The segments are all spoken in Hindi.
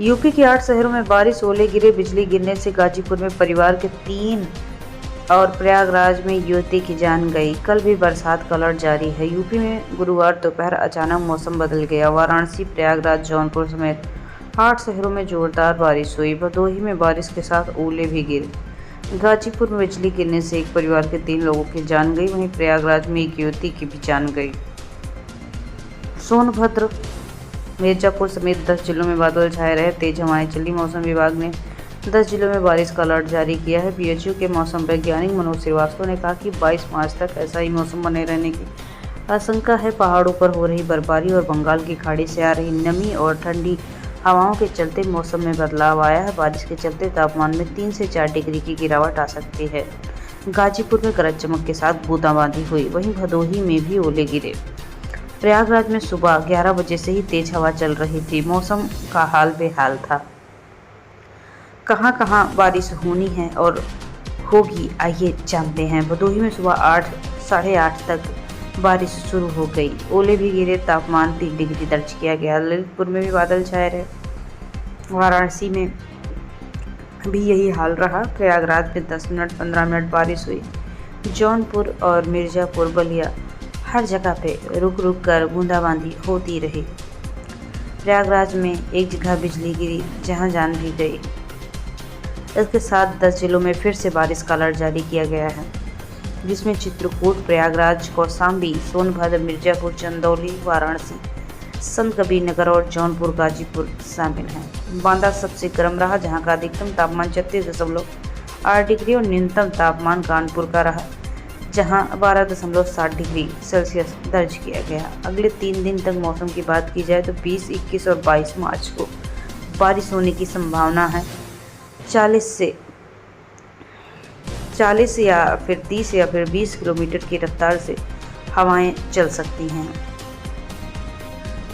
यूपी के 8 शहरों में बारिश, ओले गिरे, बिजली गिरने से गाजीपुर में परिवार के 3 और प्रयागराज में युवती की जान गई। कल भी बरसात का अलर्ट जारी है। यूपी में गुरुवार दोपहर अचानक मौसम बदल गया। वाराणसी, प्रयागराज, जौनपुर समेत 8 शहरों में जोरदार बारिश हुई। भदोही में बारिश के साथ ओले भी गिरे। गाजीपुर में बिजली गिरने से एक परिवार के 3 लोगों की जान गई। वहीं प्रयागराज में एक युवती की भी जान गई। सोनभद्र, मिर्जापुर समेत 10 जिलों में बादल छाए रहे, तेज हवाएं चली। मौसम विभाग ने 10 जिलों में बारिश का अलर्ट जारी किया है। बीएचयू के मौसम वैज्ञानिक मनोज श्रीवास्तव ने कहा कि 22 मार्च तक ऐसा ही मौसम बने रहने की आशंका है। पहाड़ों पर हो रही बर्फबारी और बंगाल की खाड़ी से आ रही नमी और ठंडी हवाओं के चलते मौसम में बदलाव आया है। बारिश के चलते तापमान में 3 से 4 डिग्री की गिरावट आ सकती है। गाजीपुर में गरज चमक के साथ बूंदाबांदी हुई। वहीं भदोही में भी ओले गिरे। प्रयागराज में सुबह 11 बजे से ही तेज हवा चल रही थी। मौसम का हाल बेहाल था। कहां कहां बारिश होनी है और होगी, आइए जानते हैं। भदोही में सुबह 8 साढ़े 8 तक बारिश शुरू हो गई। ओले भी गिरे। तापमान 3 डिग्री दर्ज किया गया। ललितपुर में भी बादल छाए रहे। वाराणसी में भी यही हाल रहा। प्रयागराज में 10 मिनट 15 मिनट बारिश हुई। जौनपुर और मिर्जापुर, बलिया, हर जगह पे रुक रुक कर बूंदाबांदी होती रही। प्रयागराज में एक जगह बिजली गिरी, जहां जान भी गई। इसके साथ 10 जिलों में फिर से बारिश का अलर्ट जारी किया गया है, जिसमें चित्रकूट, प्रयागराज, कौशाम्बी, सोनभद्र, मिर्जापुर, चंदौली, वाराणसी, संतकबीरनगर और जौनपुर गाजीपुर शामिल हैं। बांदा सबसे गर्म रहा, जहां का अधिकतम तापमान 36.8 डिग्री और न्यूनतम तापमान कानपुर का रहा, जहां 12.7 डिग्री सेल्सियस दर्ज किया गया। अगले 3 दिन तक मौसम की बात की जाए तो 20, 21 और 22 मार्च को बारिश होने की संभावना है। 40 या फिर 30 या फिर 20 किलोमीटर की रफ्तार से हवाएं चल सकती हैं।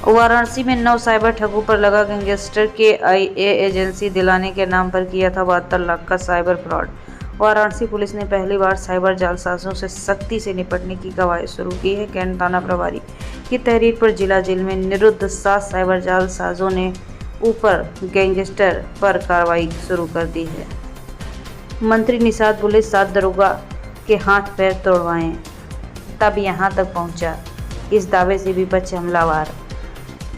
वाराणसी में 9 साइबर ठगों पर लगा। गैंगस्टर के IA एजेंसी दिलाने के नाम पर किया था 72 लाख का साइबर फ्रॉड। वाराणसी पुलिस ने पहली बार साइबर जालसाजों से सख्ती से निपटने की कवायद शुरू की है। कैंट थाना प्रभारी की तहरीर पर जिला जेल में निरुद्ध 7 साइबर जालसाजों ने ऊपर गैंगस्टर पर कार्रवाई शुरू कर दी है। मंत्री निषाद बोले 7 दरोगा के हाथ पैर तोड़वाएं तब यहां तक पहुंचा। इस दावे से विपक्ष हमलावर।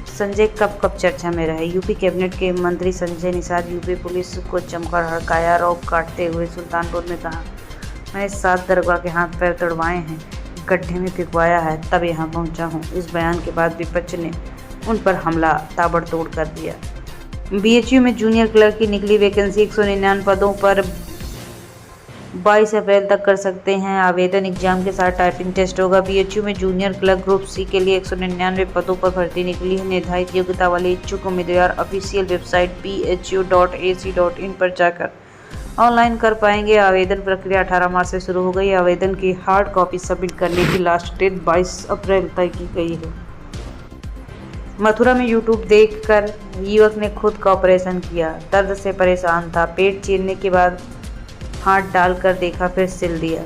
संजय कब चर्चा में रहे। यूपी कैबिनेट के मंत्री संजय निषाद यूपी पुलिस को चमकर हड़काया। रौब काटते हुए सुल्तानपुर में कहा, मैंने 7 दरोगा के हाथ पैर तोड़वाए हैं, गड्ढे में फिकवाया है, तब यहाँ पहुँचा हूँ। इस बयान के बाद विपक्ष ने उन पर हमला ताबड़तोड़ कर दिया। बीएचयू में जूनियर क्लर्क की निकली वैकेंसी। 199 पदों पर 22 अप्रैल तक कर सकते हैं आवेदन। एग्जाम के साथ टाइपिंग टेस्ट होगा। बीएचयू में जूनियर क्लर्क ग्रुप सी के लिए 199 पदों पर भर्ती निकली है। निर्धारित योग्यता वाले इच्छुक उम्मीदवार ऑफिशियल वेबसाइट bhu.ac.in पर जाकर ऑनलाइन कर पाएंगे। आवेदन प्रक्रिया 18 मार्च से शुरू हो गई। आवेदन की हार्ड कॉपी सबमिट करने की लास्ट डेट 22 अप्रैल तय की गई है। मथुरा में यूट्यूब देखकर युवक ने खुद का ऑपरेशन किया। दर्द से परेशान था। पेट चीरने के बाद हाथ डालकर देखा, फिर सिल दिया।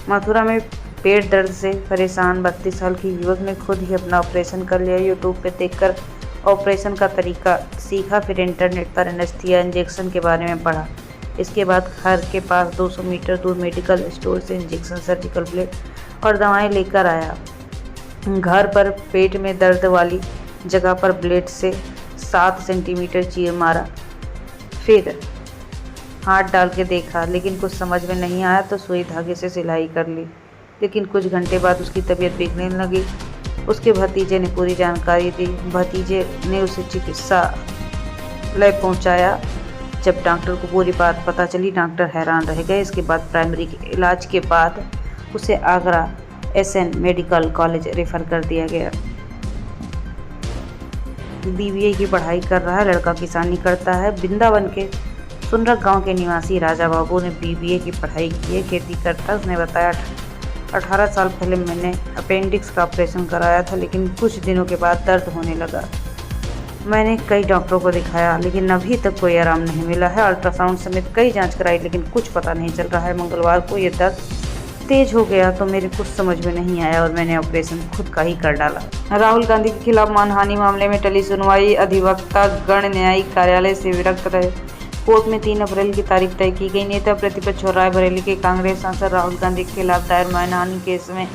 मथुरा में पेट दर्द से परेशान 32 साल की युवक ने खुद ही अपना ऑपरेशन कर लिया। यूट्यूब पर देखकर ऑपरेशन का तरीका सीखा, फिर इंटरनेट पर एनेस्थीसिया इंजेक्शन के बारे में पढ़ा। इसके बाद घर के पास 200 मीटर दूर मेडिकल स्टोर से इंजेक्शन, सर्जिकल ब्लेड और दवाएं लेकर आया। घर पर पेट में दर्द वाली जगह पर ब्लेड से 7 सेंटीमीटर चीर मारा, फिर हाथ डाल के देखा, लेकिन कुछ समझ में नहीं आया तो सुई धागे से सिलाई कर ली। लेकिन कुछ घंटे बाद उसकी तबीयत बिगड़ने लगी। उसके भतीजे ने पूरी जानकारी दी। भतीजे ने उसे चिकित्सालय पहुंचाया। जब डॉक्टर को पूरी बात पता चली, डॉक्टर हैरान रह गए। इसके बाद प्राइमरी इलाज के बाद उसे Agra SN medical college refer कर दिया गया। BBA की पढ़ाई कर रहा है लड़का। किसानी करता है। वृंदावन के सुनरक गांव के निवासी राजा बाबू ने BBA की पढ़ाई की है, खेती करता है। उसने बताया 18 साल पहले मैंने अपेंडिक्स का ऑपरेशन कराया था, लेकिन कुछ दिनों के बाद दर्द होने लगा। मैंने कई डॉक्टरों को दिखाया, लेकिन अभी तक कोई आराम नहीं मिला है। अल्ट्रासाउंड समेत कई जांच कराई, लेकिन कुछ पता नहीं चल रहा है। मंगलवार को ये दर्द तेज हो गया तो मेरे कुछ समझ में नहीं आया और मैंने ऑपरेशन खुद का ही कर डाला। राहुल गांधी के खिलाफ मानहानि मामले में टली सुनवाई, अधिवक्ता गण न्यायिक कार्यालय से विरक्त रहे। कोर्ट में 3 अप्रैल की तारीख तय की गई। नेता प्रतिपक्ष और रायबरेली के कांग्रेस सांसद राहुल गांधी के खिलाफ दायर मानहानि केस में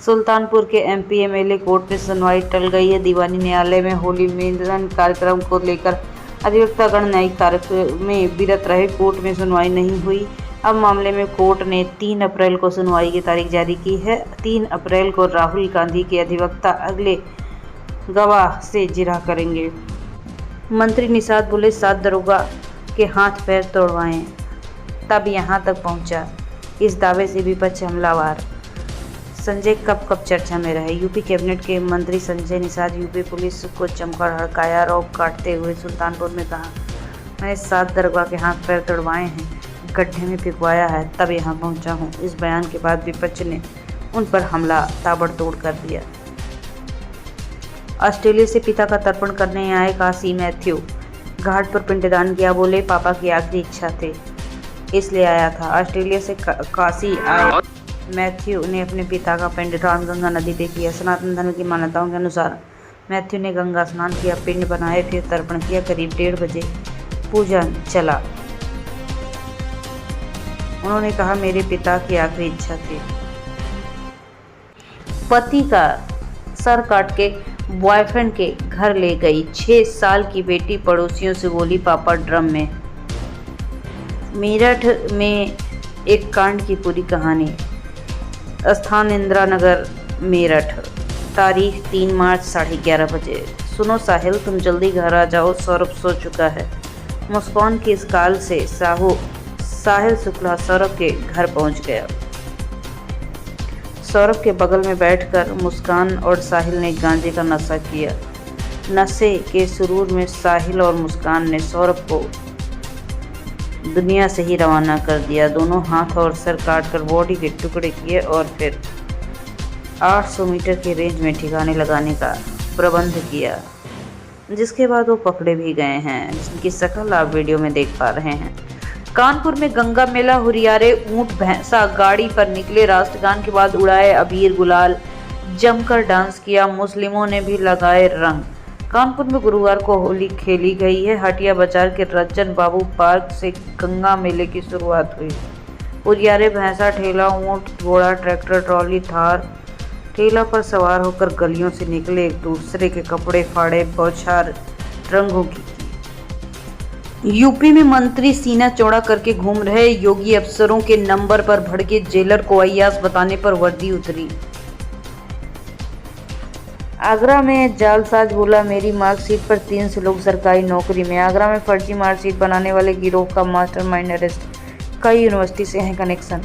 सुल्तानपुर के एमपी एमएलए कोर्ट में सुनवाई टल गई है। दीवानी न्यायालय में होली मिलन कार्यक्रम को लेकर अधिवक्ता गण न्यायिक कार्य में विरत रहे। कोर्ट में सुनवाई नहीं हुई। अब मामले में कोर्ट ने 3 अप्रैल को सुनवाई की तारीख जारी की है। 3 अप्रैल को राहुल गांधी के अधिवक्ता अगले गवाह से जिरह करेंगे। मंत्री निषाद बोले 7 दरोगा के हाथ पैर तोड़वाएं, तब यहां तक पहुंचा। इस दावे से विपक्ष हमलावर। संजय कब चर्चा में रहे। यूपी कैबिनेट के मंत्री संजय निषाद यूपी पुलिस को जमकर हड़काया। रौब काटते हुए सुल्तानपुर में कहा, मैंने 7 दरोगा के हाथ पैर तोड़वाए हैं, गड्ढे में पिघवाया है, तब यहाँ पहुँचा हूँ। इस बयान के बाद विपक्ष ने उन पर हमला ताबड़तोड़ कर दिया। ऑस्ट्रेलिया से पिता का तर्पण करने आए काशी मैथ्यू। घाट पर पिंडदान किया। बोले पापा की आखिरी इच्छा थे इसलिए आया था। ऑस्ट्रेलिया से काशी आए मैथ्यू ने अपने पिता का पिंडदान गंगा नदी पे किया। सनातन धर्म की मान्यताओं के अनुसार मैथ्यू ने गंगा स्नान किया, पिंड बनाए, फिर तर्पण किया। करीब 1:30 बजे पूजन चला। उन्होंने कहा, मेरे पिता की आखिरी इच्छा थी। पति का सर काट के बॉयफ्रेंड के घर ले गई। 6 साल की बेटी पड़ोसियों से बोली, पापा ड्रम में। मेरठ में एक कांड की पूरी कहानी। स्थान इंदिरा नगर मेरठ। तारीख 3 मार्च 11:30 बजे। सुनो साहिल, तुम जल्दी घर आ जाओ, सौरभ सो चुका है। मुस्कान की इस काल से साहिल शुक्ला सौरभ के घर पहुंच गया। सौरभ के बगल में बैठकर मुस्कान और साहिल ने गांजे का नशा किया। नशे के सुरूर में साहिल और मुस्कान ने सौरभ को दुनिया से ही रवाना कर दिया। दोनों हाथ और सर काटकर बॉडी के टुकड़े किए और फिर 800 मीटर के रेंज में ठिकाने लगाने का प्रबंध किया, जिसके बाद वो पकड़े भी गए हैं, जिनकी शक्ल आप वीडियो में देख पा रहे हैं। कानपुर में गंगा मेला हुरियारे ऊंट भैंसा गाड़ी पर निकले। राष्ट्रगान के बाद उड़ाए अबीर गुलाल, जमकर डांस किया। मुस्लिमों ने भी लगाए रंग। कानपुर में गुरुवार को होली खेली गई है। हटिया बाजार के रंजन बाबू पार्क से गंगा मेले की शुरुआत हुई। हुरियारे भैंसा, ठेला, ऊंट, घोड़ा, ट्रैक्टर, ट्रॉली, थार, ठेला पर सवार होकर गलियों से निकले। एक दूसरे के कपड़े फाड़े, बौछार रंगों की। यूपी में मंत्री सीना चौड़ा करके घूम रहे योगी अफसरों के नंबर पर भड़के जेलर को अय्याश बताने पर वर्दी उतरी। आगरा में जालसाज बोला, मेरी मार्कशीट पर 300 लोग सरकारी नौकरी में। आगरा में फर्जी मार्कशीट बनाने वाले गिरोह का मास्टरमाइंड अरेस्ट। कई यूनिवर्सिटी से हैं कनेक्शन।